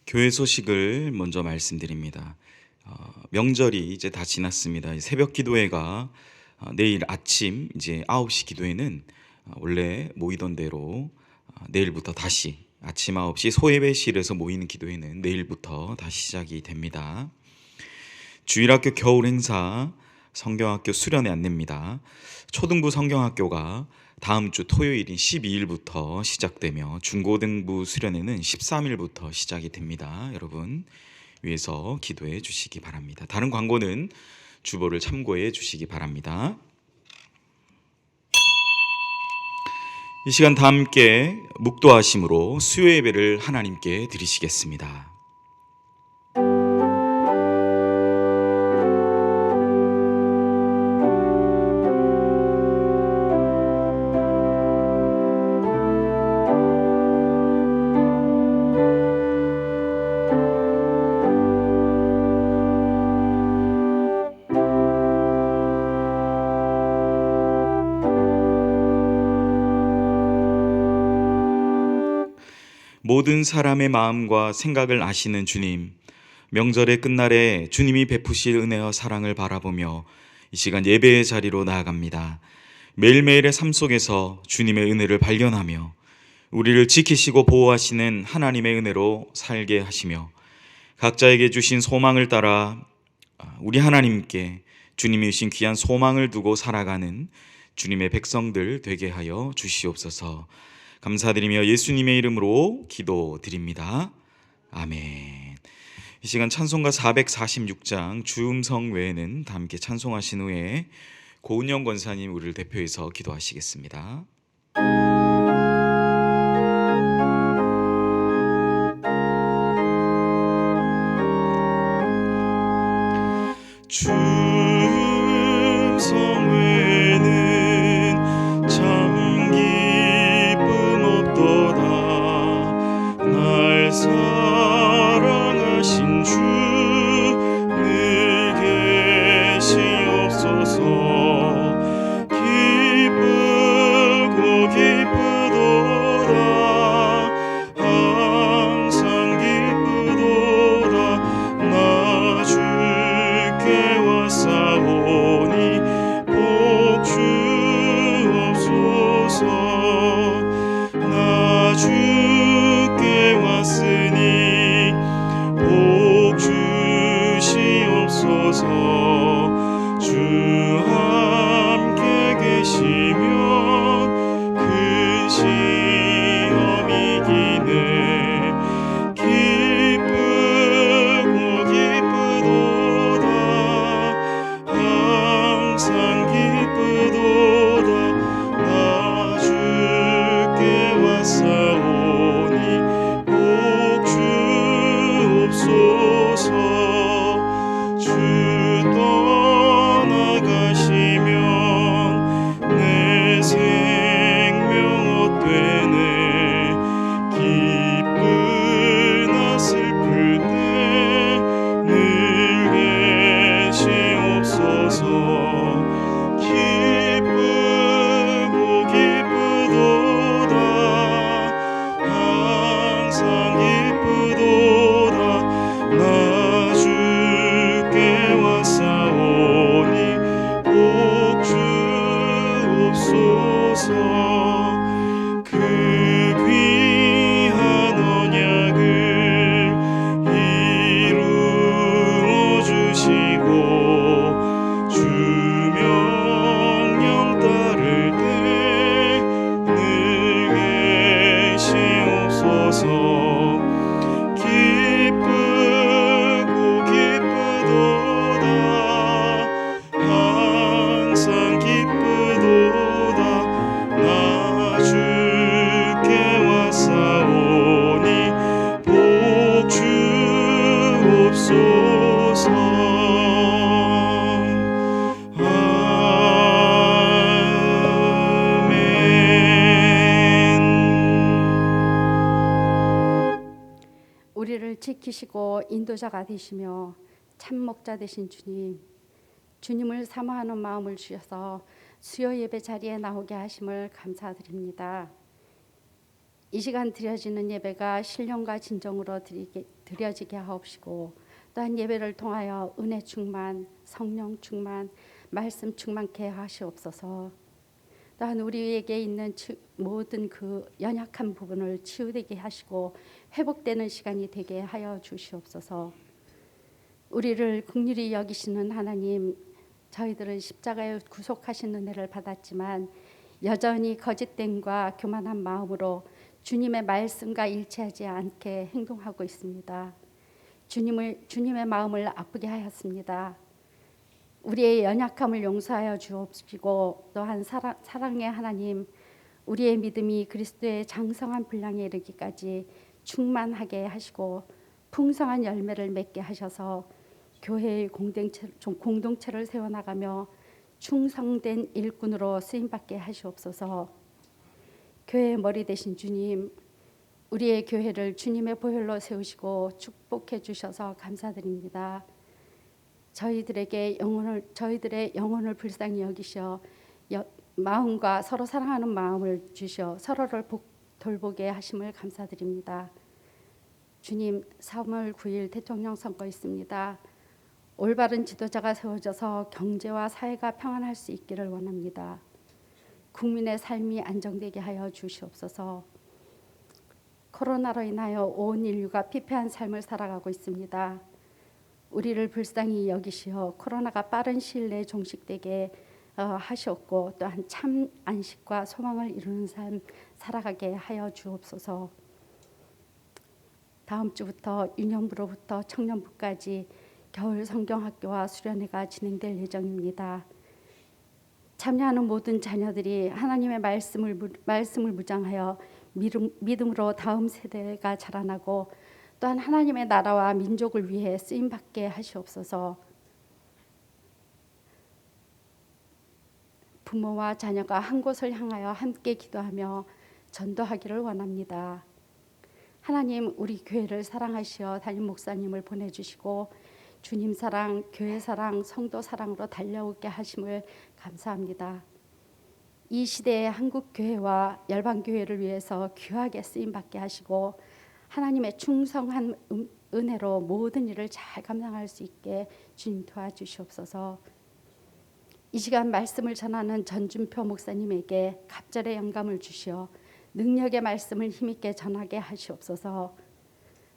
교회 소식을 먼저 말씀드립니다. 명절이 이제 다 지났습니다. 새벽 기도회가 내일 아침 이제 9시 기도회는 원래 모이던 대로 내일부터 다시 아침 9시 소예배실에서 모이는 기도회는 내일부터 다시 시작이 됩니다. 주일학교 겨울 행사 성경학교 수련회 안내입니다. 초등부 성경학교가 다음 주 토요일인 12일부터 시작되며 중고등부 수련회는 13일부터 시작이 됩니다. 여러분 위해서 기도해 주시기 바랍니다. 다른 광고는 주보를 참고해 주시기 바랍니다. 이 시간 다 함께 묵도하심으로 수요 예배를 하나님께 드리시겠습니다. 모든 사람의 마음과 생각을 아시는 주님, 명절의 끝날에 주님이 베푸실 은혜와 사랑을 바라보며 이 시간 예배의 자리로 나아갑니다. 매일매일의 삶 속에서 주님의 은혜를 발견하며 우리를 지키시고 보호하시는 하나님의 은혜로 살게 하시며 각자에게 주신 소망을 따라 우리 하나님께 주님이 주신 귀한 소망을 두고 살아가는 주님의 백성들 되게 하여 주시옵소서. 감사드리며 예수님의 이름으로 기도드립니다. 아멘. 이 시간 찬송가 446장 주음성 외에는 다 함께 찬송하신 후에 고은영 권사님 우리를 대표해서 기도하시겠습니다. 주음성 외에는 참 기쁨 없도다. 날 사랑하신 주 늘 계시옵소서. 기쁘고 기쁘도다. 항상 기쁘도다. 나 주께 왔사오니 복 주옵소서. 나 주께 왔으니 복 주시옵소서. 주 함께 계시면 큰 시험 이기네. 기쁘고 기쁘도다. 항상 기쁘도다. 나 주께 왔사오니 복 주옵소서. 주 떠나가시면 내 생명 헛되네. 기쁘나 슬플 때 늘 계시옵소서. 기쁘고 기쁘도다. 항상 기쁘도다. 나 주께 왔사오니 복 주옵소서. 그 귀한 언약을 이루어 주시고 주 명령 따를 때 늘 계시옵소서. 기쁘고 기쁘도다. 항상 기쁘도다. 나 주께 왔사오니 복 주옵소서. 우리를 지키시고 인도자가 되시며 참목자 되신 주님, 주님을 사모하는 마음을 주셔서 수요 예배 자리에 나오게 하심을 감사드립니다. 이 시간 드려지는 예배가 신령과 진정으로 드려지게 하옵시고 또한 예배를 통하여 은혜 충만, 성령 충만, 말씀 충만케 하시옵소서. 또한 우리에게 있는 모든 그 연약한 부분을 치유되게 하시고 회복되는 시간이 되게 하여 주시옵소서. 우리를 긍휼히 여기시는 하나님, 저희들은 십자가에 구속하신 은혜를 받았지만 여전히 거짓됨과 교만한 마음으로 주님의 말씀과 일치하지 않게 행동하고 있습니다. 주님의 마음을 아프게 하였습니다. 우리의 연약함을 용서하여 주옵시고 또한 사랑의 하나님, 우리의 믿음이 그리스도의 장성한 분량에 이르기까지 충만하게 하시고 풍성한 열매를 맺게 하셔서 교회의 공동체를 세워나가며 충성된 일꾼으로 쓰임받게 하시옵소서. 교회의 머리 되신 주님, 우리의 교회를 주님의 보혈로 세우시고 축복해 주셔서 감사드립니다. 저희들의 영혼을 불쌍히 여기셔 마음과 서로 사랑하는 마음을 주셔 서로를 돌보게 하심을 감사드립니다. 주님, 3월 9일 대통령 선거 있습니다. 올바른 지도자가 세워져서 경제와 사회가 평안할 수 있기를 원합니다. 국민의 삶이 안정되게 하여 주시옵소서. 코로나로 인하여 온 인류가 피폐한 삶을 살아가고 있습니다. 우리를 불쌍히 여기시어 코로나가 빠른 시일 내에 종식되게 하셨고 또한 참 안식과 소망을 이루는 삶 살아가게 하여 주옵소서. 다음 주부터 유년부로부터 청년부까지 겨울 성경학교와 수련회가 진행될 예정입니다. 참여하는 모든 자녀들이 하나님의 말씀을 무장하여 믿음으로 다음 세대가 자라나고 또한 하나님의 나라와 민족을 위해 쓰임받게 하시옵소서. 부모와 자녀가 한 곳을 향하여 함께 기도하며 전도하기를 원합니다. 하나님, 우리 교회를 사랑하시어 담임 목사님을 보내주시고 주님 사랑, 교회 사랑, 성도 사랑으로 달려오게 하심을 감사합니다. 이 시대의 한국 교회와 열방 교회를 위해서 귀하게 쓰임 받게 하시고 하나님의 충성한 은혜로 모든 일을 잘 감당할 수 있게 주님 도와주시옵소서. 이 시간 말씀을 전하는 전준표 목사님에게 갑절의 영감을 주시어 능력의 말씀을 힘있게 전하게 하시옵소서.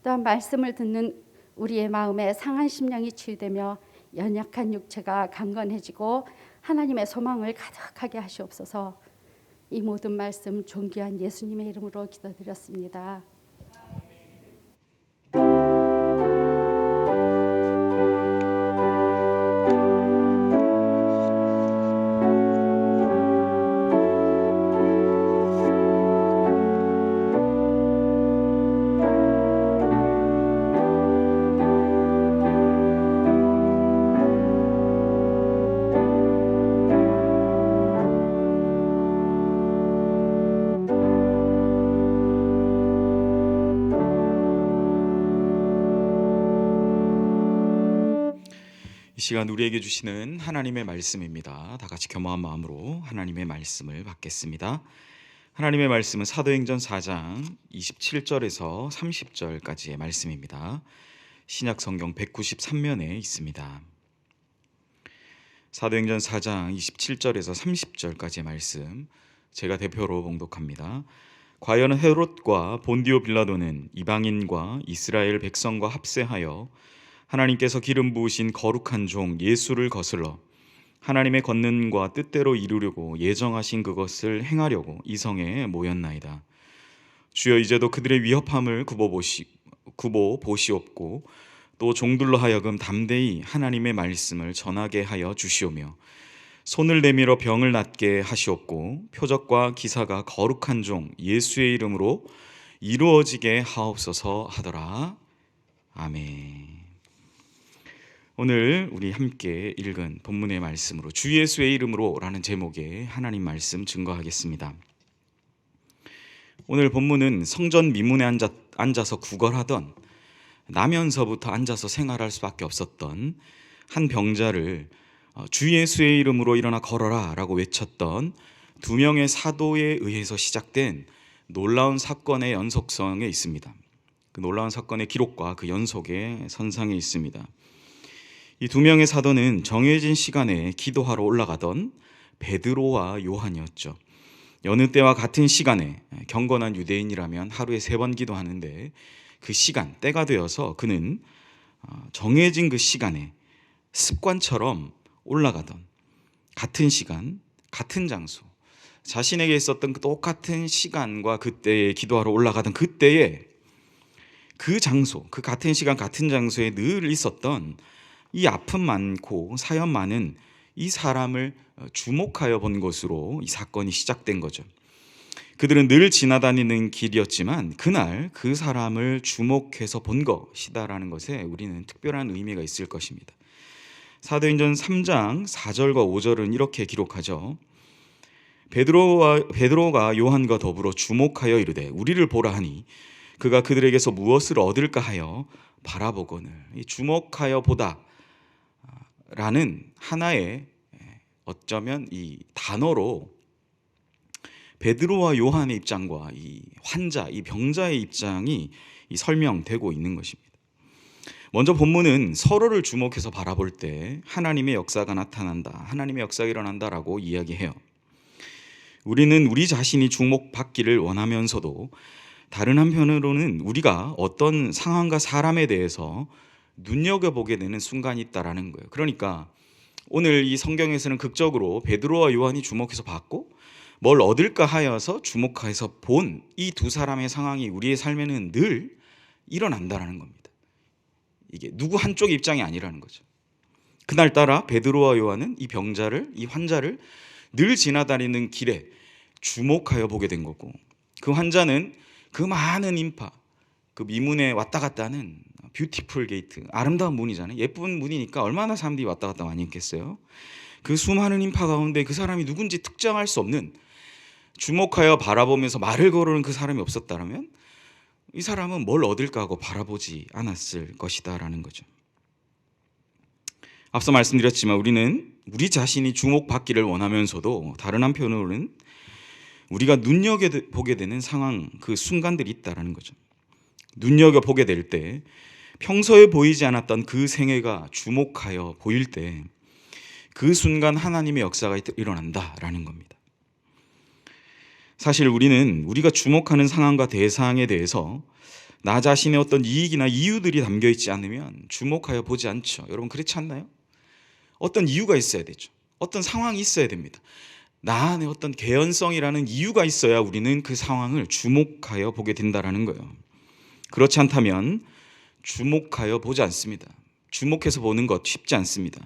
또한 말씀을 듣는 우리의 마음에 상한 심령이 치유되며 연약한 육체가 강건해지고 하나님의 소망을 가득하게 하시옵소서. 이 모든 말씀 존귀한 예수님의 이름으로 기도드렸습니다. 이 시간 우리에게 주시는 하나님의 말씀입니다. 다 같이 겸허한 마음으로 하나님의 말씀을 받겠습니다. 하나님의 말씀은 사도행전 4장 27절에서 30절까지의 말씀입니다. 신약 성경 193면에 있습니다. 사도행전 4장 27절에서 30절까지의 말씀, 제가 대표로 봉독합니다. 과연 헤롯과 본디오 빌라도는 이방인과 이스라엘 백성과 합세하여 하나님께서 기름 부으신 거룩한 종 예수를 거슬러 하나님의 권능과 뜻대로 이루려고 예정하신 그것을 행하려고 이 성에 모였나이다. 주여, 이제도 그들의 위협함을 굽어 보시옵고 또 종들로 하여금 담대히 하나님의 말씀을 전하게 하여 주시오며 손을 내밀어 병을 낫게 하시옵고 표적과 기사가 거룩한 종 예수의 이름으로 이루어지게 하옵소서 하더라. 아멘. 오늘 우리 함께 읽은 본문의 말씀으로 주 예수의 이름으로 라는 제목의 하나님 말씀 증거하겠습니다. 오늘 본문은 성전 미문에 앉아서 구걸하던, 나면서부터 앉아서 생활할 수밖에 없었던 한 병자를 주 예수의 이름으로 일어나 걸어라 라고 외쳤던 두 명의 사도에 의해서 시작된 놀라운 사건의 연속성에 있습니다. 그 놀라운 사건의 기록과 그 연속의 선상에 있습니다. 이 두 명의 사도는 정해진 시간에 기도하러 올라가던 베드로와 요한이었죠. 여느 때와 같은 시간에 경건한 유대인이라면 하루에 3번 기도하는데 그 시간, 때가 되어서 그는 정해진 그 시간에 습관처럼 올라가던 같은 시간, 같은 장소, 자신에게 있었던 그 똑같은 시간과 그때에 기도하러 올라가던 그때에 그 장소, 그 같은 시간, 같은 장소에 늘 있었던 이 아픔 많고 사연 많은 이 사람을 주목하여 본 것으로 이 사건이 시작된 거죠. 그들은 늘 지나다니는 길이었지만 그날 그 사람을 주목해서 본 것이다라는 것에 우리는 특별한 의미가 있을 것입니다. 사도행전 3장 4절과 5절은 이렇게 기록하죠. 베드로가 요한과 더불어 주목하여 이르되 우리를 보라 하니 그가 그들에게서 무엇을 얻을까 하여 바라보거늘. 이 주목하여 보다 라는 하나의 어쩌면 이 단어로 베드로와 요한의 입장과 이 환자, 이 병자의 입장이 설명되고 있는 것입니다. 먼저 본문은 서로를 주목해서 바라볼 때 하나님의 역사가 나타난다, 하나님의 역사가 일어난다라고 이야기해요. 우리는 우리 자신이 주목받기를 원하면서도 다른 한편으로는 우리가 어떤 상황과 사람에 대해서 눈여겨보게 되는 순간이 있다라는 거예요. 그러니까 오늘 이 성경에서는 극적으로 베드로와 요한이 주목해서 봤고 뭘 얻을까 하여서 주목해서 본 이 두 사람의 상황이 우리의 삶에는 늘 일어난다라는 겁니다. 이게 누구 한쪽 입장이 아니라는 거죠. 그날따라 베드로와 요한은 이 병자를, 이 환자를 늘 지나다니는 길에 주목하여 보게 된 거고, 그 환자는 그 많은 인파, 그 미문에 왔다 갔다 하는 뷰티풀 게이트, 아름다운 문이잖아요. 예쁜 문이니까 얼마나 사람들이 왔다 갔다 많이 했겠어요. 그 수많은 인파 가운데 그 사람이 누군지 특정할 수 없는, 주목하여 바라보면서 말을 거르는 그 사람이 없었다면 이 사람은 뭘 얻을까 하고 바라보지 않았을 것이다라는 거죠. 앞서 말씀드렸지만 우리는 우리 자신이 주목받기를 원하면서도 다른 한편으로는 우리가 눈여겨보게 되는 상황, 그 순간들이 있다라는 거죠. 눈여겨보게 될 때 평소에 보이지 않았던 그 생애가 주목하여 보일 때 그 순간 하나님의 역사가 일어난다라는 겁니다. 사실 우리는 우리가 주목하는 상황과 대상에 대해서 나 자신의 어떤 이익이나 이유들이 담겨 있지 않으면 주목하여 보지 않죠. 여러분 그렇지 않나요? 어떤 이유가 있어야 되죠. 어떤 상황이 있어야 됩니다. 나 안에 어떤 개연성이라는 이유가 있어야 우리는 그 상황을 주목하여 보게 된다라는 거예요. 그렇지 않다면 주목하여 보지 않습니다. 주목해서 보는 것 쉽지 않습니다.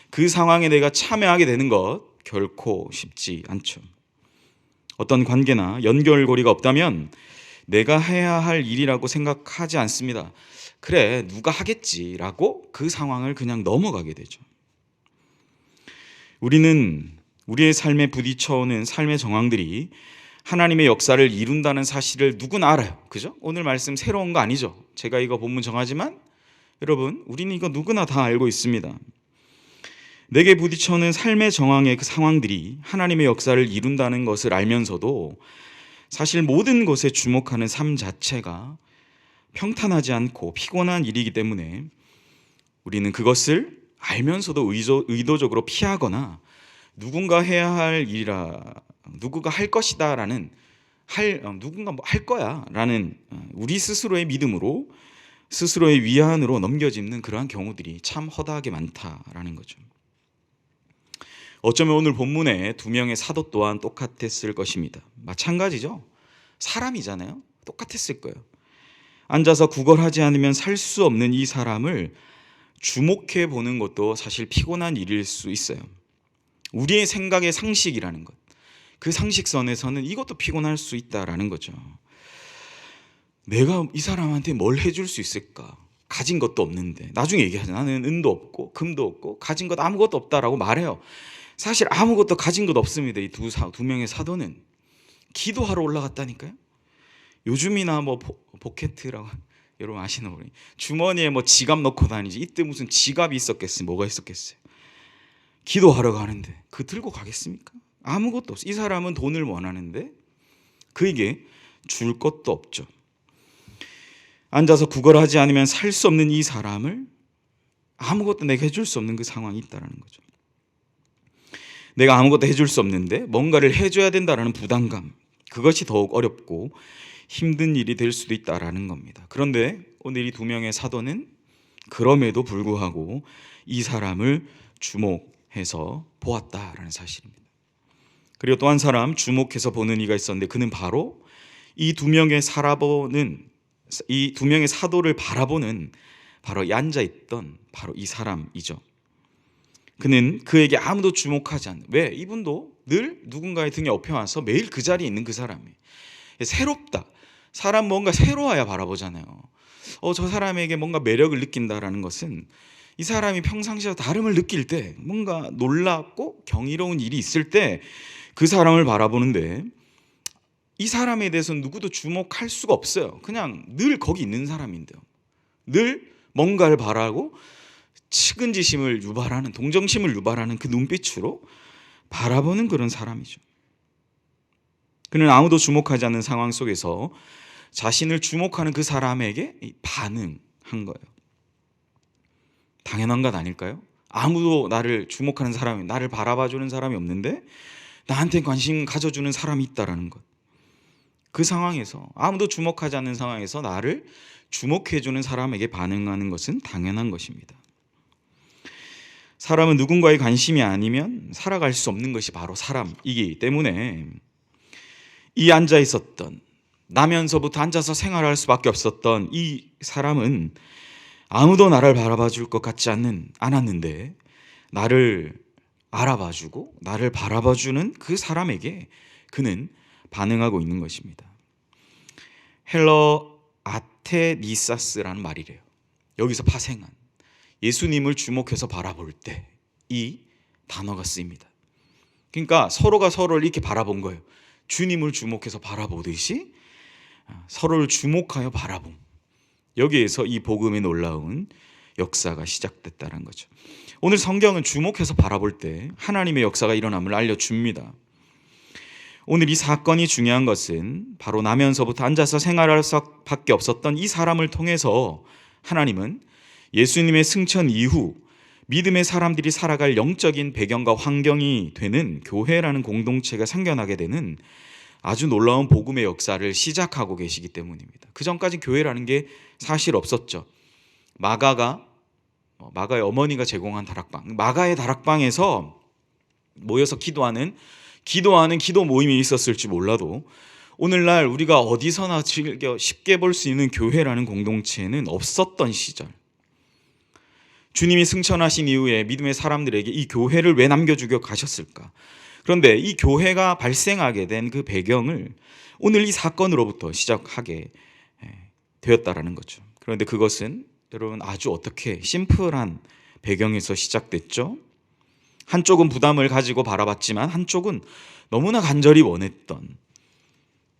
그 상황에 내가 참여하게 되는 것 결코 쉽지 않죠. 어떤 관계나 연결고리가 없다면 내가 해야 할 일이라고 생각하지 않습니다. 그래, 누가 하겠지라고 그 상황을 그냥 넘어가게 되죠. 우리는 우리의 삶에 부딪혀오는 삶의 정황들이 하나님의 역사를 이룬다는 사실을 누구나 알아요. 그죠? 오늘 말씀 새로운 거 아니죠? 제가 이거 본문 정하지만 여러분, 우리는 이거 누구나 다 알고 있습니다. 내게 부딪혀오는 삶의 정황의 그 상황들이 하나님의 역사를 이룬다는 것을 알면서도 사실 모든 것에 주목하는 삶 자체가 평탄하지 않고 피곤한 일이기 때문에 우리는 그것을 알면서도 의도적으로 피하거나 누군가 해야 할 일이라, 누구가 할 것이다 라는 누군가 뭐 할 거야 라는 우리 스스로의 믿음으로, 스스로의 위안으로 넘겨짚는 그러한 경우들이 참 허다하게 많다라는 거죠. 어쩌면 오늘 본문에 두 명의 사도 또한 똑같았을 것입니다. 마찬가지죠. 사람이잖아요. 똑같았을 거예요. 앉아서 구걸하지 않으면 살 수 없는 이 사람을 주목해 보는 것도 사실 피곤한 일일 수 있어요. 우리의 생각의 상식이라는 것, 그 상식선에서는 이것도 피곤할 수 있다라는 거죠. 내가 이 사람한테 뭘 해줄 수 있을까? 가진 것도 없는데. 나중에 얘기하죠. 나는 은도 없고 금도 없고 가진 것 아무것도 없다라고 말해요. 사실 아무것도 가진 것 없습니다. 이 두 명의 사도는 기도하러 올라갔다니까요. 요즘이나 뭐 포켓이라고 여러분 아시는 분이 주머니에 뭐 지갑 넣고 다니지, 이때 무슨 지갑이 있었겠어요? 뭐가 있었겠어요? 기도하러 가는데 그 들고 가겠습니까? 아무것도 없어. 이 사람은 돈을 원하는데 그에게 줄 것도 없죠. 앉아서 구걸하지 않으면 살 수 없는 이 사람을 아무것도 내가 해줄 수 없는 그 상황이 있다는 거죠. 내가 아무것도 해줄 수 없는데 뭔가를 해줘야 된다는 부담감, 그것이 더욱 어렵고 힘든 일이 될 수도 있다는 겁니다. 그런데 오늘 이 두 명의 사도는 그럼에도 불구하고 이 사람을 주목해서 보았다라는 사실입니다. 그리고 또 한 사람 주목해서 보는 이가 있었는데 그는 바로 이 두 명의 사도를 바라보는 바로 이 앉아있던 바로 이 사람이죠. 그는 그에게 아무도 주목하지 않는, 왜? 이분도 늘 누군가의 등에 업혀와서 매일 그 자리에 있는 그 사람이에요. 새롭다. 사람 뭔가 새로워야 바라보잖아요. 저 사람에게 뭔가 매력을 느낀다라는 것은 이 사람이 평상시와 다름을 느낄 때, 뭔가 놀랍고 경이로운 일이 있을 때 그 사람을 바라보는데, 이 사람에 대해서는 누구도 주목할 수가 없어요. 그냥 늘 거기 있는 사람인데요. 늘 뭔가를 바라고 측은지심을 유발하는, 동정심을 유발하는 그 눈빛으로 바라보는 그런 사람이죠. 그는 아무도 주목하지 않는 상황 속에서 자신을 주목하는 그 사람에게 반응한 거예요. 당연한 것 아닐까요? 아무도 나를 주목하는 사람이, 나를 바라봐주는 사람이 없는데 나한테 관심 가져주는 사람이 있다라는 것. 그 상황에서, 아무도 주목하지 않는 상황에서 나를 주목해주는 사람에게 반응하는 것은 당연한 것입니다. 사람은 누군가의 관심이 아니면 살아갈 수 없는 것이 바로 사람이기 때문에 이 앉아 있었던, 나면서부터 앉아서 생활할 수밖에 없었던 이 사람은 아무도 나를 바라봐 줄 것 같지 않았는데 나를 알아봐주고 나를 바라봐주는 그 사람에게 그는 반응하고 있는 것입니다. 헬러 아테니사스라는 말이래요. 여기서 파생한 예수님을 주목해서 바라볼 때 이 단어가 쓰입니다. 그러니까 서로가 서로를 이렇게 바라본 거예요. 주님을 주목해서 바라보듯이 서로를 주목하여 바라봄. 여기에서 이 복음의 놀라운 역사가 시작됐다는 거죠. 오늘 성경은 주목해서 바라볼 때 하나님의 역사가 일어남을 알려줍니다. 오늘 이 사건이 중요한 것은 바로 나면서부터 앉아서 생활할 수밖에 없었던 이 사람을 통해서 하나님은 예수님의 승천 이후 믿음의 사람들이 살아갈 영적인 배경과 환경이 되는 교회라는 공동체가 생겨나게 되는 아주 놀라운 복음의 역사를 시작하고 계시기 때문입니다. 그 전까지 교회라는 게 사실 없었죠. 마가의 어머니가 제공한 다락방, 마가의 다락방에서 모여서 기도하는 기도 모임이 있었을지 몰라도 오늘날 우리가 어디서나 즐겨 쉽게 볼 수 있는 교회라는 공동체는 없었던 시절, 주님이 승천하신 이후에 믿음의 사람들에게 이 교회를 왜 남겨주고 가셨을까? 그런데 이 교회가 발생하게 된 그 배경을 오늘 이 사건으로부터 시작하게 되었다라는 거죠. 그런데 그것은 여러분 아주 어떻게 심플한 배경에서 시작됐죠. 한쪽은 부담을 가지고 바라봤지만 한쪽은 너무나 간절히 원했던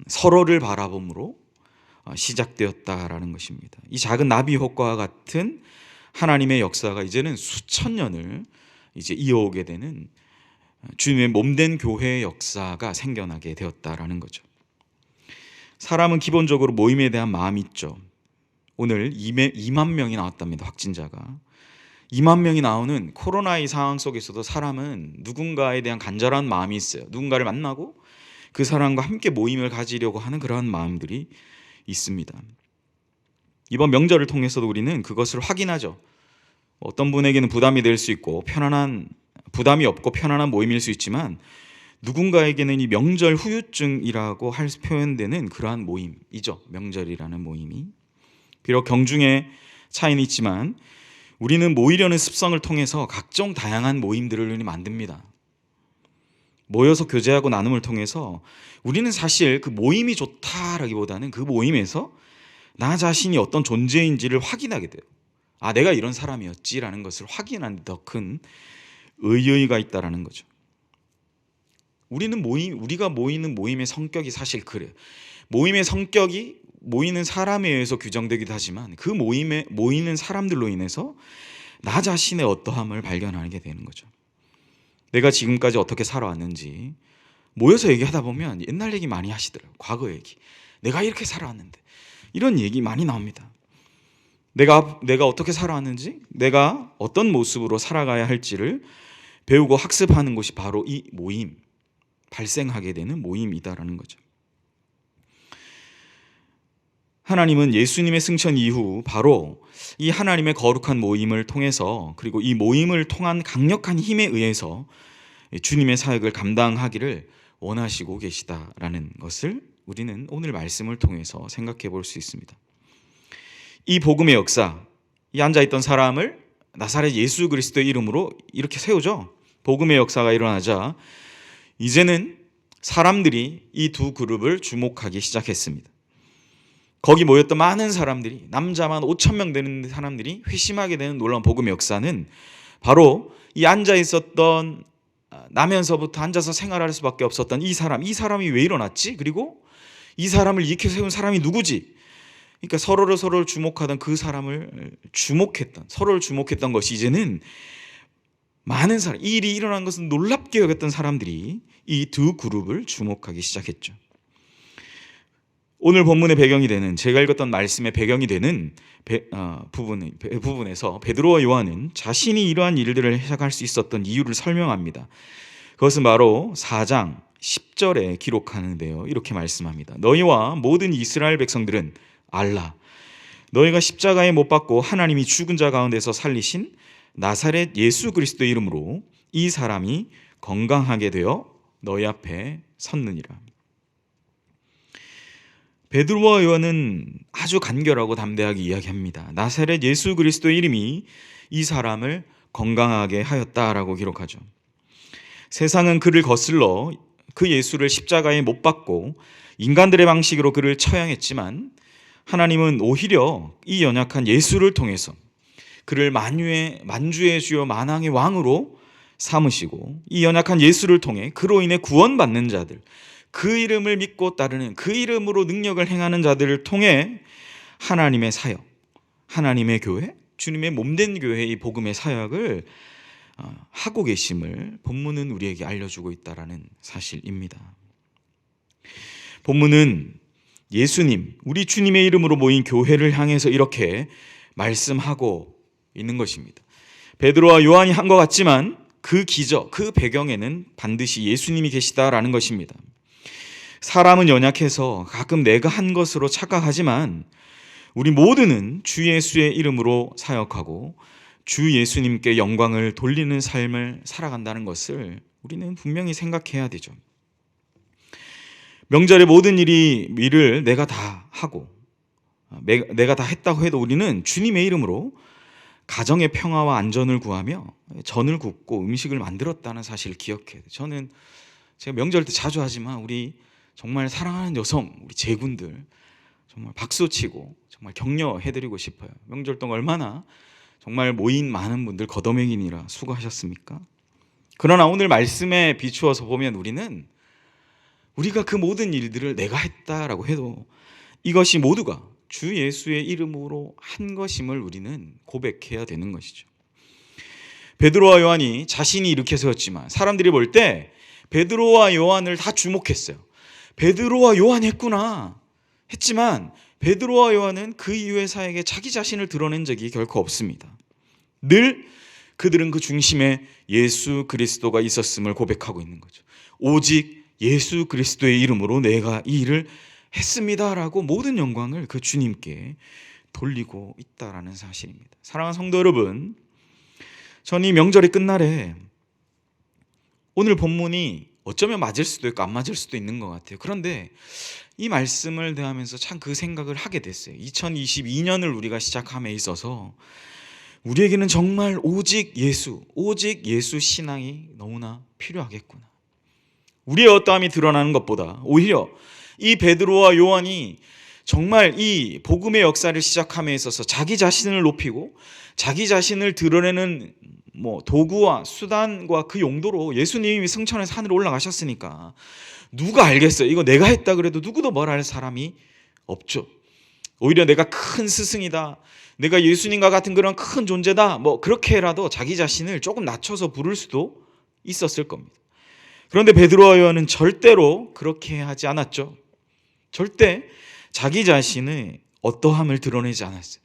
서로를 바라봄으로 시작되었다라는 것입니다. 이 작은 나비 효과와 같은 하나님의 역사가 이제는 수천 년을 이제 이어오게 되는 주님의 몸된 교회의 역사가 생겨나게 되었다라는 거죠. 사람은 기본적으로 모임에 대한 마음이 있죠. 오늘 2만 명이 나왔답니다. 확진자가 2만 명이 나오는 코로나의 상황 속에서도 사람은 누군가에 대한 간절한 마음이 있어요. 누군가를 만나고 그 사람과 함께 모임을 가지려고 하는 그러한 마음들이 있습니다. 이번 명절을 통해서도 우리는 그것을 확인하죠. 어떤 분에게는 부담이 될 수 있고 부담이 없고 편안한 모임일 수 있지만 누군가에게는 이 명절 후유증이라고 할 표현되는 그러한 모임이죠. 명절이라는 모임이. 비록 경중의 차이는 있지만 우리는 모이려는 습성을 통해서 각종 다양한 모임들을 만듭니다. 모여서 교제하고 나눔을 통해서 우리는 사실 그 모임이 좋다라기보다는 그 모임에서 나 자신이 어떤 존재인지를 확인하게 돼요. 내가 이런 사람이었지라는 것을 확인하는 더 큰 의의가 있다라는 거죠. 우리가 모이는 모임의 성격이 사실 그래요. 모임의 성격이 모이는 사람에 의해서 규정되기도 하지만 그 모임에 모이는 사람들로 인해서 나 자신의 어떠함을 발견하게 되는 거죠. 내가 지금까지 어떻게 살아왔는지 모여서 얘기하다 보면 옛날 얘기 많이 하시더라고요. 과거 얘기. 내가 이렇게 살아왔는데 이런 얘기 많이 나옵니다. 내가 어떻게 살아왔는지, 내가 어떤 모습으로 살아가야 할지를 배우고 학습하는 것이 바로 이 모임, 발생하게 되는 모임이다라는 거죠. 하나님은 예수님의 승천 이후 바로 이 하나님의 거룩한 모임을 통해서, 그리고 이 모임을 통한 강력한 힘에 의해서 주님의 사역을 감당하기를 원하시고 계시다라는 것을 우리는 오늘 말씀을 통해서 생각해 볼 수 있습니다. 이 복음의 역사, 이 앉아있던 사람을 나사렛 예수 그리스도의 이름으로 이렇게 세우죠. 복음의 역사가 일어나자 이제는 사람들이 이 두 그룹을 주목하기 시작했습니다. 거기 모였던 많은 사람들이, 남자만 5,000명 되는 사람들이 회심하게 되는 놀라운 복음의 역사는 바로 이 앉아 있었던, 나면서부터 앉아서 생활할 수밖에 없었던 이 사람이 왜 일어났지? 그리고 이 사람을 일으켜 세운 사람이 누구지? 그러니까 서로를 주목하던 그 사람을 서로를 주목했던 것이 이제는 많은 사람, 이 일이 일어난 것은 놀랍게 여겼던 사람들이 이 두 그룹을 주목하기 시작했죠. 오늘 본문의 배경이 되는, 제가 읽었던 말씀의 배경이 되는 부분에서 베드로와 요한은 자신이 이러한 일들을 시작할 수 있었던 이유를 설명합니다. 그것은 바로 4장 10절에 기록하는데요, 이렇게 말씀합니다. 너희와 모든 이스라엘 백성들은 알라, 너희가 십자가에 못 박고 하나님이 죽은 자 가운데서 살리신 나사렛 예수 그리스도의 이름으로 이 사람이 건강하게 되어 너희 앞에 섰느니라. 베드로와 요한은 아주 간결하고 담대하게 이야기합니다. 나사렛 예수 그리스도의 이름이 이 사람을 건강하게 하였다라고 기록하죠. 세상은 그를 거슬러 그 예수를 십자가에 못 박고 인간들의 방식으로 그를 처형했지만, 하나님은 오히려 이 연약한 예수를 통해서 그를 만주의 주요 만왕의 왕으로 삼으시고, 이 연약한 예수를 통해 그로 인해 구원받는 자들, 그 이름을 믿고 따르는, 그 이름으로 능력을 행하는 자들을 통해 하나님의 사역, 하나님의 교회, 주님의 몸된 교회의 복음의 사역을 하고 계심을 본문은 우리에게 알려주고 있다라는 사실입니다. 본문은 예수님, 우리 주님의 이름으로 모인 교회를 향해서 이렇게 말씀하고 있는 것입니다. 베드로와 요한이 한 것 같지만 그 기저, 그 배경에는 반드시 예수님이 계시다라는 것입니다. 사람은 연약해서 가끔 내가 한 것으로 착각하지만 우리 모두는 주 예수의 이름으로 사역하고 주 예수님께 영광을 돌리는 삶을 살아간다는 것을 우리는 분명히 생각해야 되죠. 명절의 모든 일을 내가 다 하고 내가 다 했다고 해도 우리는 주님의 이름으로 가정의 평화와 안전을 구하며 전을 굽고 음식을 만들었다는 사실을 기억해야 돼요. 제가 명절 때 자주 하지만 우리 정말 사랑하는 여성, 우리 제군들 정말 박수치고 정말 격려해드리고 싶어요. 명절 동안 얼마나 정말 모인 많은 분들 걷어먹이느라 수고하셨습니까? 그러나 오늘 말씀에 비추어서 보면 우리가 그 모든 일들을 내가 했다라고 해도 이것이 모두가 주 예수의 이름으로 한 것임을 우리는 고백해야 되는 것이죠. 베드로와 요한이 자신이 이렇게 세웠지만 사람들이 볼 때 베드로와 요한을 다 주목했어요. 베드로와 요한이 했구나 했지만 베드로와 요한은 그 이후의 사역에 자기 자신을 드러낸 적이 결코 없습니다. 늘 그들은 그 중심에 예수 그리스도가 있었음을 고백하고 있는 거죠. 오직 예수 그리스도의 이름으로 내가 이 일을 했습니다라고 모든 영광을 그 주님께 돌리고 있다라는 사실입니다. 사랑하는 성도 여러분, 저는 이 명절의 끝날에 오늘 본문이 어쩌면 맞을 수도 있고 안 맞을 수도 있는 것 같아요. 그런데 이 말씀을 대하면서 참 그 생각을 하게 됐어요. 2022년을 우리가 시작함에 있어서 우리에게는 정말 오직 예수 신앙이 너무나 필요하겠구나. 우리의 어떠함이 드러나는 것보다 오히려 이 베드로와 요한이 정말 이 복음의 역사를 시작함에 있어서 자기 자신을 높이고 자기 자신을 드러내는 도구와 수단과 그 용도로 예수님이 승천해서 하늘에 올라가셨으니까 누가 알겠어요? 이거 내가 했다 그래도 누구도 뭐라 할 사람이 없죠. 오히려 내가 큰 스승이다, 내가 예수님과 같은 그런 큰 존재다, 그렇게라도 자기 자신을 조금 낮춰서 부를 수도 있었을 겁니다. 그런데 베드로와 요한은 절대로 그렇게 하지 않았죠. 절대 자기 자신의 어떠함을 드러내지 않았어요.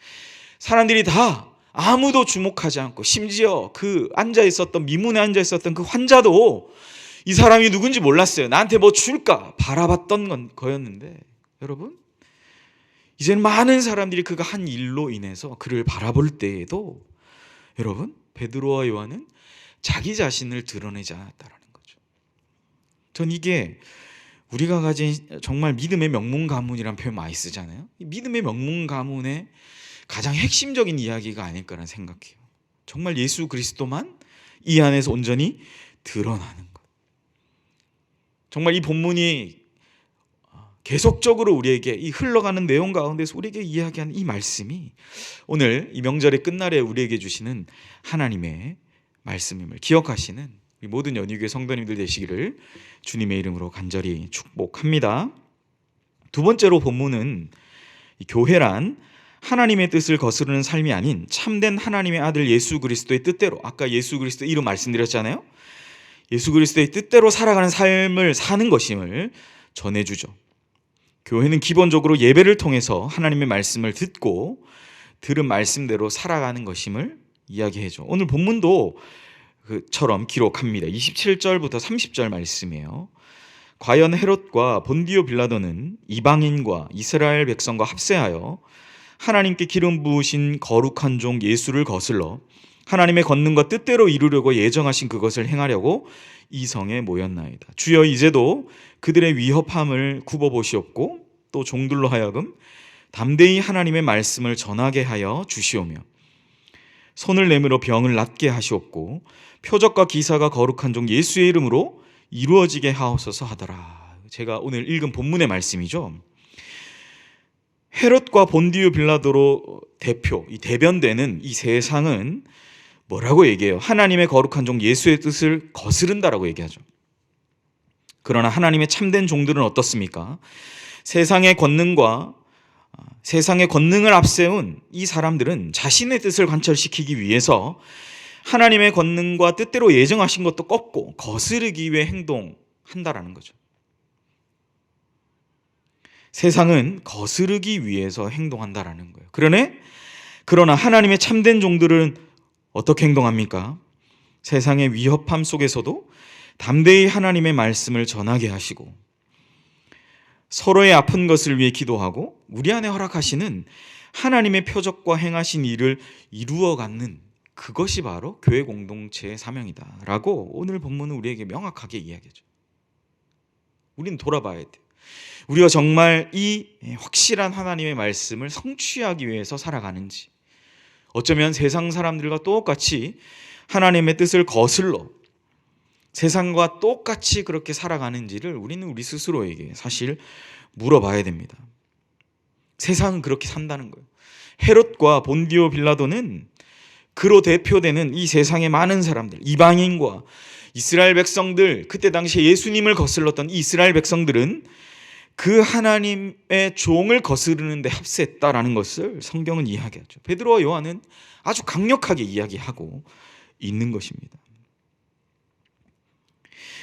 사람들이 다 아무도 주목하지 않고, 심지어 그 앉아 있었던, 미문에 앉아 있었던 그 환자도 이 사람이 누군지 몰랐어요. 나한테 뭐 줄까 바라봤던 거였는데, 여러분, 이제는 많은 사람들이 그가 한 일로 인해서 그를 바라볼 때에도, 여러분, 베드로와 요한은 자기 자신을 드러내지 않았다라는 거죠. 전 이게 우리가 가진 정말 믿음의 명문 가문이라는 표현 많이 쓰잖아요. 이 믿음의 명문 가문의 가장 핵심적인 이야기가 아닐까라는 생각해요. 정말 예수 그리스도만 이 안에서 온전히 드러나는 것. 정말 이 본문이 계속적으로 우리에게 이 흘러가는 내용 가운데서 우리에게 이야기하는 이 말씀이 오늘 이 명절의 끝날에 우리에게 주시는 하나님의 말씀임을 기억하시는 우리 모든 연희교회 성도님들 되시기를 주님의 이름으로 간절히 축복합니다. 두 번째로 본문은 이 교회란 하나님의 뜻을 거스르는 삶이 아닌 참된 하나님의 아들 예수 그리스도의 뜻대로, 아까 예수 그리스도 이름 말씀드렸잖아요. 예수 그리스도의 뜻대로 살아가는 삶을 사는 것임을 전해주죠. 교회는 기본적으로 예배를 통해서 하나님의 말씀을 듣고 들은 말씀대로 살아가는 것임을 이야기해줘. 오늘 본문도 그처럼 기록합니다. 27절부터 30절 말씀이에요. 과연 헤롯과 본디오 빌라도는 이방인과 이스라엘 백성과 합세하여 하나님께 기름 부으신 거룩한 종 예수를 거슬러 하나님의 권능과 뜻대로 이루려고 예정하신 그것을 행하려고 이 성에 모였나이다. 주여, 이제도 그들의 위협함을 굽어보시옵고 또 종들로 하여금 담대히 하나님의 말씀을 전하게 하여 주시오며 손을 내밀어 병을 낫게 하시옵고 표적과 기사가 거룩한 종 예수의 이름으로 이루어지게 하옵소서 하더라. 제가 오늘 읽은 본문의 말씀이죠. 헤롯과 본디오 빌라도로 이 대변되는 이 세상은 뭐라고 얘기해요? 하나님의 거룩한 종 예수의 뜻을 거스른다라고 얘기하죠. 그러나 하나님의 참된 종들은 어떻습니까? 세상의 권능을 앞세운 이 사람들은 자신의 뜻을 관철시키기 위해서 하나님의 권능과 뜻대로 예정하신 것도 꺾고 거스르기 위해 행동한다라는 거죠. 세상은 거스르기 위해서 행동한다라는 거예요. 그러나 하나님의 참된 종들은 어떻게 행동합니까? 세상의 위협함 속에서도 담대히 하나님의 말씀을 전하게 하시고 서로의 아픈 것을 위해 기도하고 우리 안에 허락하시는 하나님의 표적과 행하신 일을 이루어가는 그것이 바로 교회 공동체의 사명이다라고 오늘 본문은 우리에게 명확하게 이야기하죠. 우리는 돌아봐야 돼요. 우리가 정말 이 확실한 하나님의 말씀을 성취하기 위해서 살아가는지, 어쩌면 세상 사람들과 똑같이 하나님의 뜻을 거슬러 세상과 똑같이 그렇게 살아가는지를 우리는 우리 스스로에게 사실 물어봐야 됩니다. 세상은 그렇게 산다는 거예요. 헤롯과 본디오 빌라도는 그로 대표되는 이 세상의 많은 사람들, 이방인과 이스라엘 백성들, 그때 당시에 예수님을 거슬렀던 이 이스라엘 백성들은 그 하나님의 종을 거스르는 데 합세했다라는 것을 성경은 이야기하죠. 베드로와 요한은 아주 강력하게 이야기하고 있는 것입니다.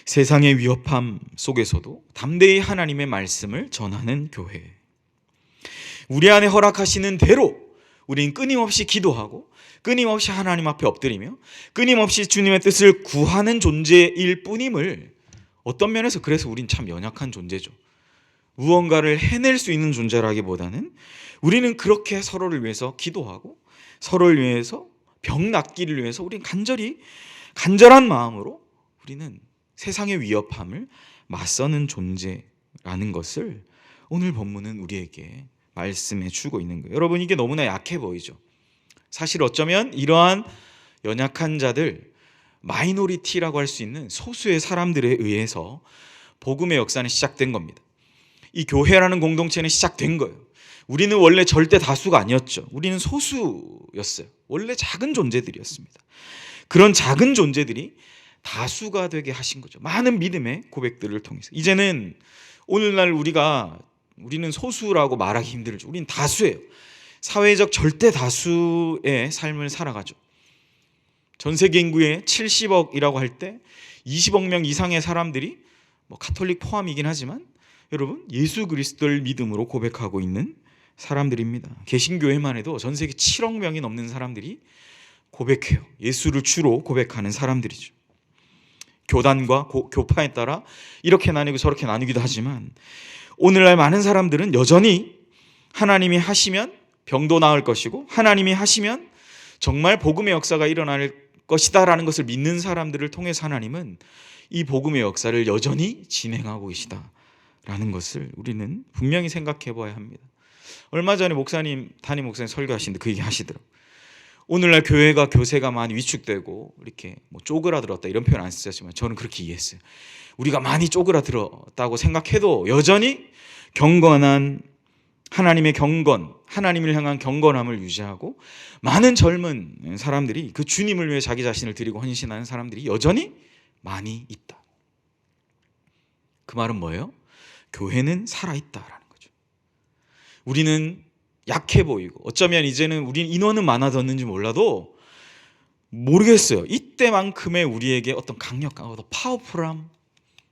세상의 위협함 속에서도 담대히 하나님의 말씀을 전하는 교회. 우리 안에 허락하시는 대로 우린 끊임없이 기도하고 끊임없이 하나님 앞에 엎드리며 끊임없이 주님의 뜻을 구하는 존재일 뿐임을, 어떤 면에서 그래서 우린 참 연약한 존재죠. 무언가를 해낼 수 있는 존재라기보다는 우리는 그렇게 서로를 위해서 기도하고 서로를 위해서 병 낫기를 위해서 우린 간절한 마음으로 우리는 세상의 위협함을 맞서는 존재라는 것을 오늘 본문은 우리에게 말씀해 주고 있는 거예요. 여러분, 이게 너무나 약해 보이죠. 사실 어쩌면 이러한 연약한 자들, 마이너리티라고 할 수 있는 소수의 사람들에 의해서 복음의 역사는 시작된 겁니다. 이 교회라는 공동체는 시작된 거예요. 우리는 원래 절대 다수가 아니었죠. 우리는 소수였어요. 원래 작은 존재들이었습니다. 그런 작은 존재들이 다수가 되게 하신 거죠. 많은 믿음의 고백들을 통해서. 이제는 오늘날 우리는 소수라고 말하기 힘들죠. 우리는 다수예요. 사회적 절대 다수의 삶을 살아가죠. 전 세계 인구의 70억이라고 할 때 20억 명 이상의 사람들이 카톨릭 포함이긴 하지만 여러분, 예수 그리스도를 믿음으로 고백하고 있는 사람들입니다. 개신교회만 해도 전 세계 7억 명이 넘는 사람들이 고백해요. 예수를 주로 고백하는 사람들이죠. 교단과 교파에 따라 이렇게 나뉘고 저렇게 나뉘기도 하지만 오늘날 많은 사람들은 여전히 하나님이 하시면 병도 나을 것이고 하나님이 하시면 정말 복음의 역사가 일어날 것이다라는 것을 믿는 사람들을 통해서 하나님은 이 복음의 역사를 여전히 진행하고 계시다라는 것을 우리는 분명히 생각해 봐야 합니다. 얼마 전에 담임 목사님 설교하시는데 그 얘기 하시더라고요. 오늘날 교회가 교세가 많이 위축되고 이렇게 뭐 쪼그라들었다 이런 표현 안 쓰셨지만 저는 그렇게 이해했어요. 우리가 많이 쪼그라들었다고 생각해도 여전히 경건한 하나님의 경건, 하나님을 향한 경건함을 유지하고 많은 젊은 사람들이 그 주님을 위해 자기 자신을 드리고 헌신하는 사람들이 여전히 많이 있다. 그 말은 뭐예요? 교회는 살아있다라는 거죠. 우리는 약해 보이고 어쩌면 이제는 우리는 인원은 많아졌는지 몰라도 모르겠어요. 이때만큼의 우리에게 어떤 강력한 어떤 파워풀함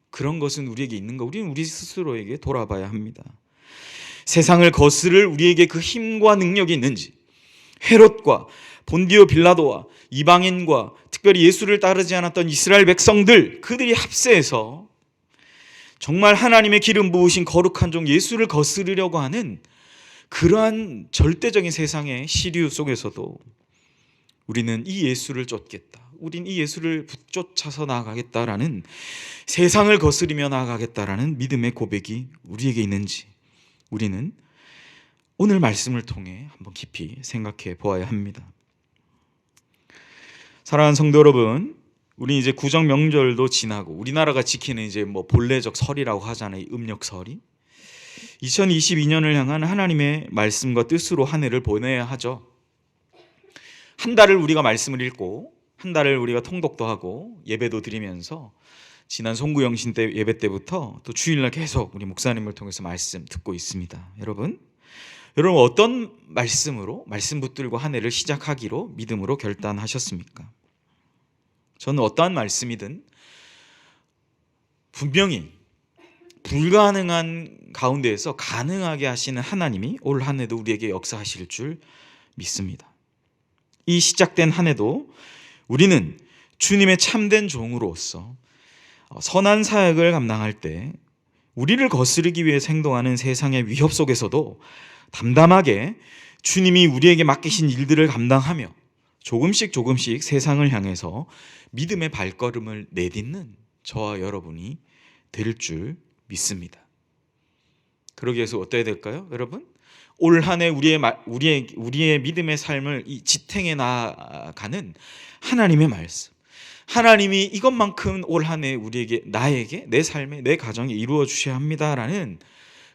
그런 것은 우리에게 있는가? 우리는 우리 스스로에게 돌아봐야 합니다. 세상을 거스를 우리에게 그 힘과 능력이 있는지 헤롯과 본디오 빌라도와 이방인과 특별히 예수를 따르지 않았던 이스라엘 백성들 그들이 합세해서 정말 하나님의 기름 부으신 거룩한 종 예수를 거스르려고 하는 그러한 절대적인 세상의 시류 속에서도 우리는 이 예수를 쫓겠다. 우린 이 예수를 붙쫓아서 나아가겠다라는 세상을 거스리며 나아가겠다라는 믿음의 고백이 우리에게 있는지 우리는 오늘 말씀을 통해 한번 깊이 생각해 보아야 합니다. 사랑하는 성도 여러분, 우리 이제 구정 명절도 지나고 우리나라가 지키는 이제 뭐 본래적 설이라고 하잖아요. 음력설이 2022년을 향한 하나님의 말씀과 뜻으로 한 해를 보내야 하죠. 한 달을 우리가 말씀을 읽고 한 달을 우리가 통독도 하고 예배도 드리면서 지난 송구영신 때 예배 때부터 또 주일날 계속 우리 목사님을 통해서 말씀 듣고 있습니다. 여러분 어떤 말씀으로 말씀 붙들고 한 해를 시작하기로 믿음으로 결단하셨습니까? 저는 어떠한 말씀이든 분명히 불가능한 가운데에서 가능하게 하시는 하나님이 올 한 해도 우리에게 역사하실 줄 믿습니다. 이 시작된 한 해도 우리는 주님의 참된 종으로서 선한 사역을 감당할 때 우리를 거스르기 위해 행동하는 세상의 위협 속에서도 담담하게 주님이 우리에게 맡기신 일들을 감당하며 조금씩 세상을 향해서 믿음의 발걸음을 내딛는 저와 여러분이 될 줄 믿습니다. 그러기 위해서 어떠해야 될까요? 여러분 올 한 해 우리의 믿음의 삶을 지탱해 나가는 하나님의 말씀, 하나님이 이것만큼 올 한 해 나에게 내 삶에 내 가정에 이루어 주셔야 합니다라는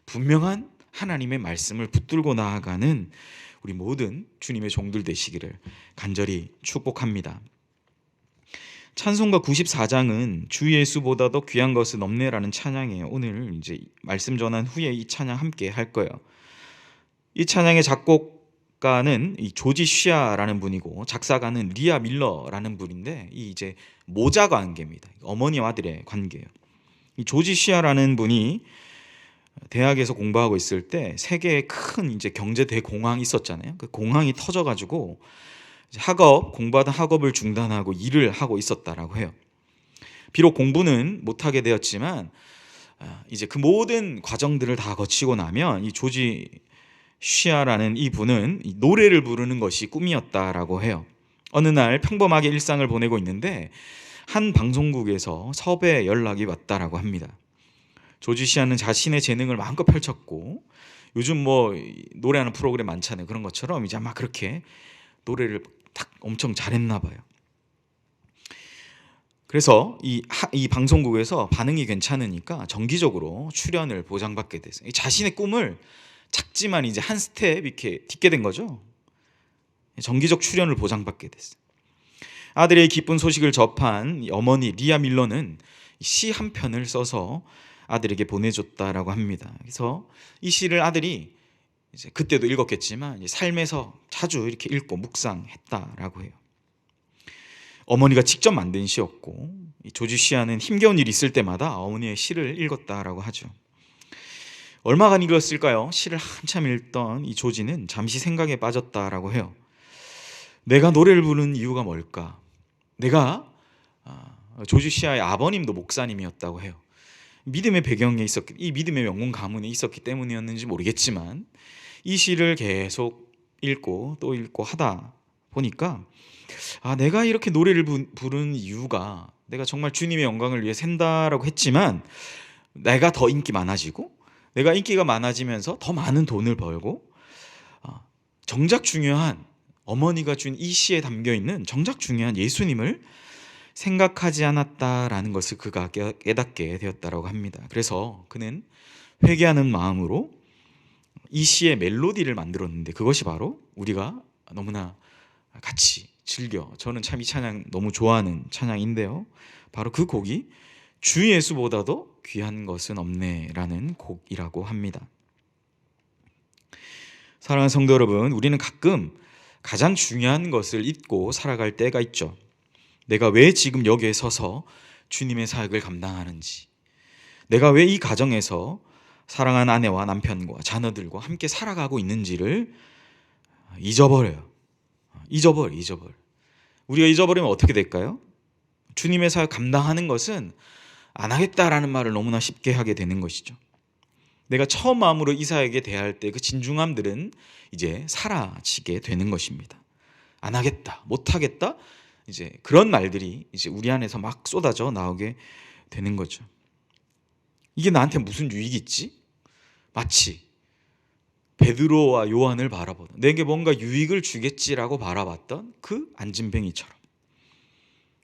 분명한 하나님의 말씀을 붙들고 나아가는 우리 모든 주님의 종들 되시기를 간절히 축복합니다. 찬송가 94장은 주 예수보다도 귀한 것은 없네라는 찬양이에요. 오늘 이제 말씀 전한 후에 이 찬양 함께 할 거예요. 이 찬양의 작곡가는 이 조지 쉬아라는 분이고 작사가는 리아 밀러라는 분인데 이 이제 모자 관계입니다. 어머니와 아들의 관계예요. 이 조지 쉬아라는 분이 대학에서 공부하고 있을 때 세계에 큰 이제 경제 대공황이 있었잖아요. 그 공황이 터져가지고 공부하던 학업을 중단하고 일을 하고 있었다라고 해요. 비록 공부는 못하게 되었지만 이제 그 모든 과정들을 다 거치고 나면 이 조지 쉬아라는 이 분은 노래를 부르는 것이 꿈이었다라고 해요. 어느 날 평범하게 일상을 보내고 있는데 한 방송국에서 섭외 연락이 왔다라고 합니다. 조지 쉬아는 자신의 재능을 마음껏 펼쳤고 요즘 뭐 노래하는 프로그램 많잖아요. 그런 것처럼 이제 막 그렇게 노래를 딱 엄청 잘했나 봐요. 그래서 이 방송국에서 반응이 괜찮으니까 정기적으로 출연을 보장받게 됐어요. 자신의 꿈을 작지만 이제 한 스텝 이렇게 딛게 된 거죠. 정기적 출연을 보장받게 됐어요. 아들의 기쁜 소식을 접한 어머니 리아 밀러는 시 한 편을 써서 아들에게 보내줬다라고 합니다. 그래서 이 시를 아들이 이제 그때도 읽었겠지만 삶에서 자주 이렇게 읽고 묵상했다라고 해요. 어머니가 직접 만든 시였고 조지 쉬아는 힘겨운 일이 있을 때마다 어머니의 시를 읽었다라고 하죠. 얼마간 읽었을까요? 시를 한참 읽던 이 조지는 잠시 생각에 빠졌다라고 해요. 내가 노래를 부르는 이유가 뭘까? 내가 조지 시아의 아버님도 목사님이었다고 해요. 믿음의 배경에 있었기, 이 믿음의 명문 가문에 있었기 때문이었는지 모르겠지만 이 시를 계속 읽고 또 읽고 하다 보니까 내가 이렇게 노래를 부르는 이유가 내가 정말 주님의 영광을 위해 산다라고 했지만 내가 더 인기 많아지고 내가 인기가 많아지면서 더 많은 돈을 벌고 정작 중요한 어머니가 준 이 시에 담겨있는 정작 중요한 예수님을 생각하지 않았다라는 것을 그가 깨닫게 되었다고 합니다. 그래서 그는 회개하는 마음으로 이 시의 멜로디를 만들었는데 그것이 바로 우리가 너무나 같이 즐겨, 저는 참 이 찬양 너무 좋아하는 찬양인데요, 바로 그 곡이 주 예수보다도 귀한 것은 없네라는 곡이라고 합니다. 사랑하는 성도 여러분, 우리는 가끔 가장 중요한 것을 잊고 살아갈 때가 있죠. 내가 왜 지금 여기에 서서 주님의 사역을 감당하는지, 내가 왜 이 가정에서 사랑하는 아내와 남편과 자녀들과 함께 살아가고 있는지를 잊어버려요. 잊어버려. 우리가 잊어버리면 어떻게 될까요? 주님의 사역 감당하는 것은 안 하겠다라는 말을 너무나 쉽게 하게 되는 것이죠. 내가 처음 마음으로 이 사역에 대할 때 그 진중함들은 이제 사라지게 되는 것입니다. 안 하겠다, 못 하겠다, 이제 그런 말들이 이제 우리 안에서 막 쏟아져 나오게 되는 거죠. 이게 나한테 무슨 유익이 있지? 마치 베드로와 요한을 바라보던, 내게 뭔가 유익을 주겠지라고 바라봤던 그 안진뱅이처럼.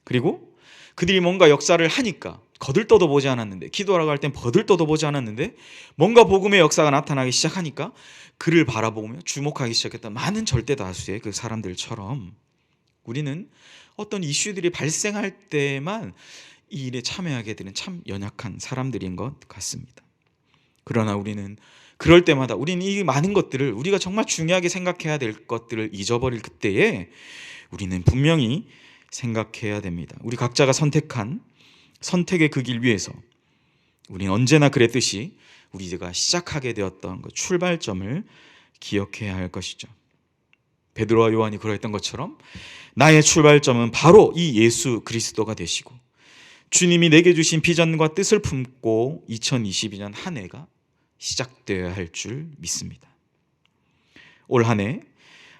그리고 그들이 뭔가 역사를 하니까 거들떠도 보지 않았는데, 기도하러 갈 땐 거들떠도 보지 않았는데 뭔가 복음의 역사가 나타나기 시작하니까 그를 바라보며 주목하기 시작했던 많은 절대 다수의 그 사람들처럼 우리는 어떤 이슈들이 발생할 때만 이 일에 참여하게 되는 참 연약한 사람들인 것 같습니다. 그러나 우리는 그럴 때마다 우리는 이 많은 것들을, 우리가 정말 중요하게 생각해야 될 것들을 잊어버릴 그때에 우리는 분명히 생각해야 됩니다. 우리 각자가 선택한 선택의 그 길 위에서 우리는 언제나 그랬듯이 우리가 시작하게 되었던 그 출발점을 기억해야 할 것이죠. 베드로와 요한이 그러했던 것처럼 나의 출발점은 바로 이 예수 그리스도가 되시고 주님이 내게 주신 비전과 뜻을 품고 2022년 한 해가 시작되어야 할 줄 믿습니다. 올 한 해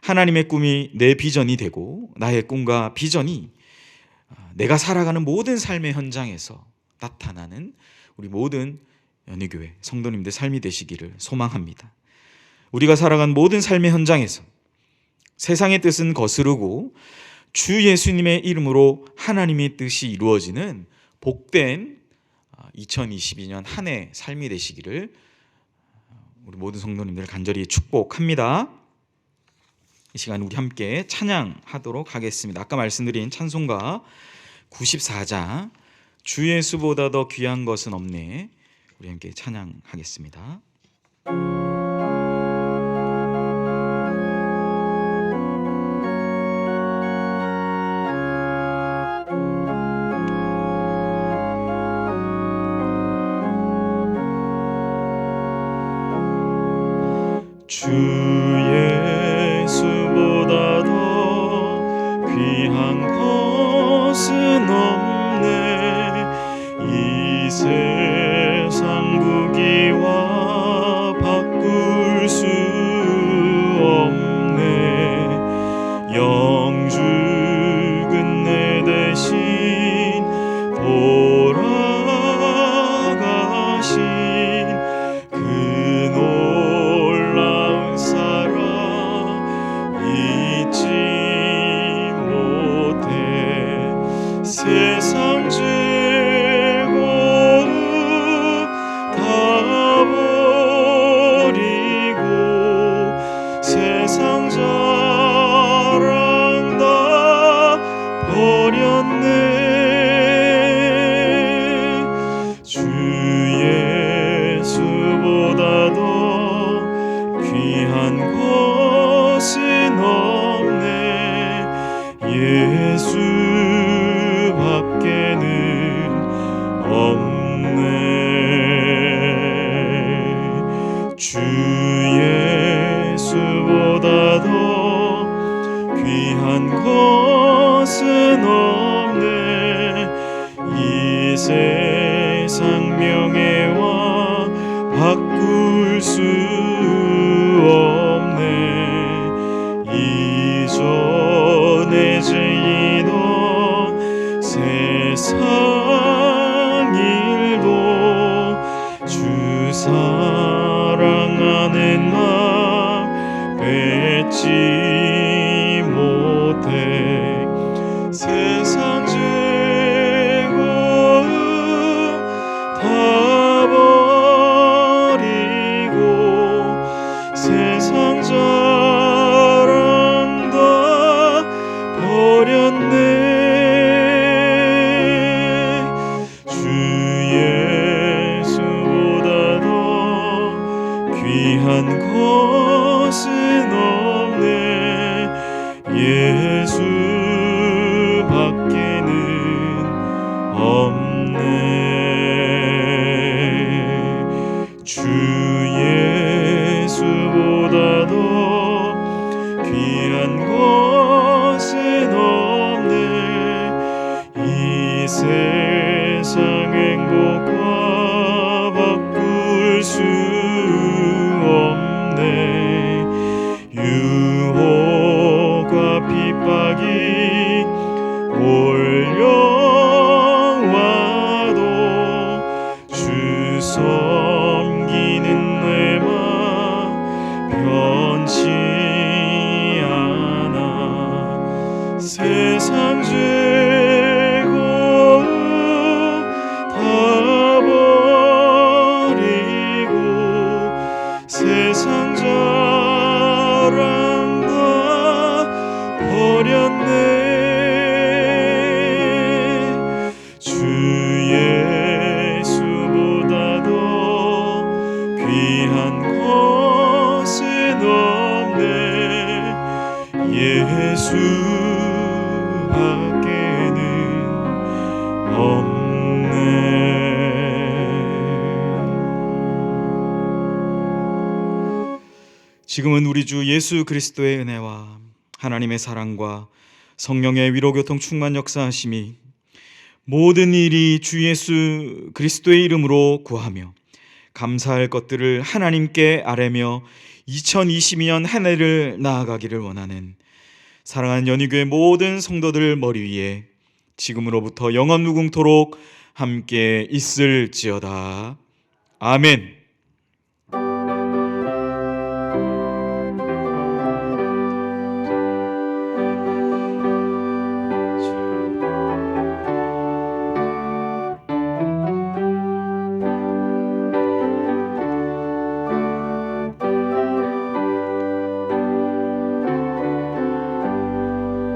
하나님의 꿈이 내 비전이 되고 나의 꿈과 비전이 내가 살아가는 모든 삶의 현장에서 나타나는 우리 모든 연희교회 성도님들 삶이 되시기를 소망합니다. 우리가 살아간 모든 삶의 현장에서 세상의 뜻은 거스르고 주 예수님의 이름으로 하나님의 뜻이 이루어지는 복된 2022년 한 해 삶이 되시기를 우리 모든 성도님들 간절히 축복합니다. 이 시간 우리 함께 찬양하도록 하겠습니다. 아까 말씀드린 찬송가 94장 주 예수보다 더 귀한 것은 없네, 우리 함께 찬양하겠습니다. 주 예수보다 더 귀한 것은 없네, 이 세상 부귀와 바꿀 수 없네, 영주 끝내 대신 돌아가신 그 놀라운 사랑 잊지 못해, 세상 즐거움 다 버리고 세상 자랑 다 버렸네, 주 예수보다 더 귀한 것은 없네, 예수밖에는 없네. 귀한 것은 없네. 이 세상 명예와 바꿀 수 없네. 이전에 즐기던 세상 일도 주 사랑하는 마음 뺏지 못해. 세상 즐거움 다 버리고 세상 자랑 다 버렸네. 주 예수보다 더 귀한 것은 없네. 예수밖에는 없네. 주 예수보다 더 귀한 것은 없네. 이 세상 행복과 바꿀 수 없네. 유혹과 핍박이 몰려와도 주 섬기는 내 맘 변치 않아. 세상 즐거움 다 버리고 세상 자랑 다 버렸네. 주 예수보다 더 귀한 것은 없네. 예수밖에는 없네. 지금은 우리 주 예수 그리스도의 은혜와 하나님의 사랑과 성령의 위로교통 충만 역사하심이 모든 일이 주 예수 그리스도의 이름으로 구하며 감사할 것들을 하나님께 아뢰며 2022년 한 해를 나아가기를 원하는 사랑하는 연희교회 모든 성도들 머리 위에 지금으로부터 영원 무궁토록 함께 있을지어다. 아멘.